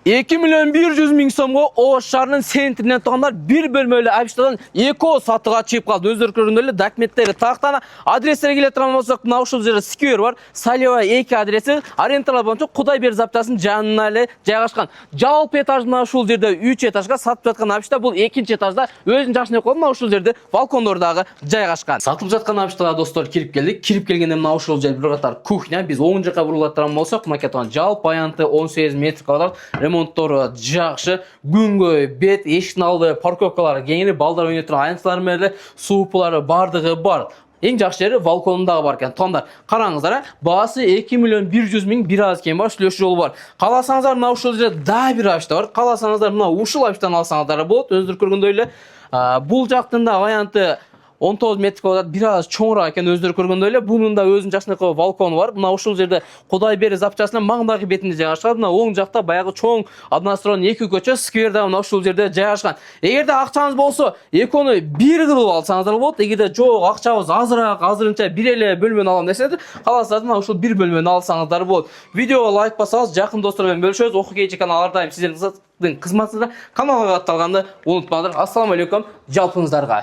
2.100.000 сомго Ош шаарынын центринен турган бир бөлмөлүү абиштадан эко сатууга чыгып калды. Өздөрү көргөндөй эле документтери тактана, адрестерге келе турган болсок, мына ушул жерде сквер бар. Салева 2 адреси, арендалар боюнча Кудайберди заптасынын жанына эле жайгашкан. Жалпы этаж мына ушул жерде 3 этажга сатып жаткан абишта, бул 2-чи этажда өзүнүн жашын коюп, мына ушул жерде балкондор дагы жайгашкан. Сатылып жаткан абиштага достор кирип келдик. Кирип келгенде мына ушул жерде бир катар кухня, биз оң жакка бурулат турган болсок, мына кеткен жалпы аянты 18 метр квадрат. Ремонттору жакшы, күнгөй, бет, эшиктин алды, парковкалары кеңири, балдар ойной турган аянттар менен суупулары бардыгы бар. Эң жакшы жери балконундагы бар экен. Тондар караңыздар, баасы 2.100.000 бир аз кем бар, сүйлөшүү жолу бар. Кааласаңыздар мына ушул жерде да бир абишта бар. Кааласаңыздар мына ушул абиштан алсаңыздар болот. Өздөрү көргөндөй эле бул жактын да аянты 19 метр квадрат бир аз чоңураак экен, өздөрү көргөндөй эле. Бунун да өзүнүн жакшынакы балкону бар. Мына ушул жерде Кудайберди запчасынын маңдагы бетинде жайгашкан. Мына оң жакта баягы чоң однострон 2 көчө сквер да мына ушул жерде жайгашкан. Эгерде акчаңыз болсо, экөөнү бир кылып алсаңыздар болот. Эгерде жок, акчабыз азыраак, азырынча бир эле бөлмөнү алам десеңиздер, кааласаңыздар мына ушул бир бөлмөнү алсаңыздар болот. Видеого лайк басаңыз, жакын достор менен бөлүшөбүз. Окуу KG каналы ар дайым сиздердин кызматыңызда. Каналга катталганды унутпаңыздар. Ассаламу алейкум, жалпыңыздарга.